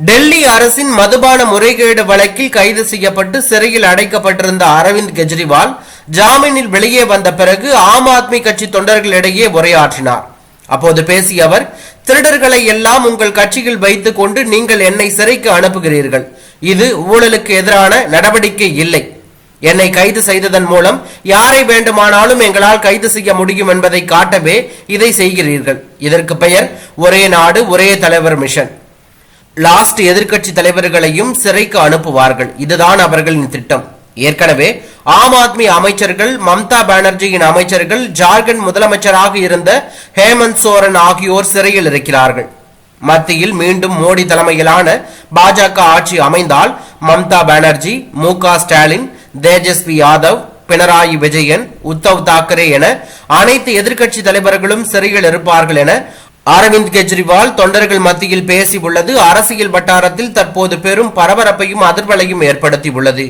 டெல்லி அரசின் மதுபான முறைகேடு வழக்கில் கைது செய்யப்பட்டு சிறையில் அடைக்கப்பட்டிருந்த அரவிந்த் கெஜ்ரிவால் ஜாமீனில் வெளியே வந்த பிறகு ஆம் ஆத்மி கட்சி தொண்டர்களிடையே உரையாற்றினார். அப்போது பேசிய அவர், திருடர்களை எல்லாம் உங்கள் கட்சியில் வைத்துக் கொண்டு நீங்கள் என்னை சிறைக்கு அனுப்புகிறீர்கள். இது ஊழலுக்கு எதிரான நடவடிக்கை இல்லை. என்னை கைது செய்ததன் மூலம் யாரை வேண்டுமானாலும் எங்களால் கைது செய்ய முடியும் என்பதை காட்டவே இதை செய்கிறீர்கள். இதற்கு பெயர் ஒரே நாடு ஒரே தலைவர் மிஷன். லாஸ்ட் எதிர்க்கட்சி தலைவர்களையும் சிறைக்கு அனுப்புவார்கள். இதுதான் அவர்களின் திட்டம். ஏற்கனவே ஆம் ஆத்மி அமைச்சர்கள், மம்தா பானர்ஜியின் அமைச்சர்கள், ஜார்க்கண்ட் முதலமைச்சராக இருந்த ஹேமந்த் சோரன் ஆகியோர் சிறையில் இருக்கிறார்கள். மத்தியில் மீண்டும் மோடி தலைமையிலான பாஜக ஆட்சி அமைந்தால் மம்தா பானர்ஜி, மு.க. ஸ்டாலின், தேஜஸ்வி யாதவ், பினராயி விஜயன், உத்தவ் தாக்கரே என அனைத்து எதிர்க்கட்சி தலைவர்களும் சிறையில் இருப்பார்கள் என அரவிந்த் கெஜ்ரிவால் தொண்டர்கள் மத்தியில் பேசியுள்ளது அரசியல் வட்டாரத்தில் தற்போது பெரும் பரபரப்பையும் அதிர்வலையும் ஏற்படுத்தியுள்ளது.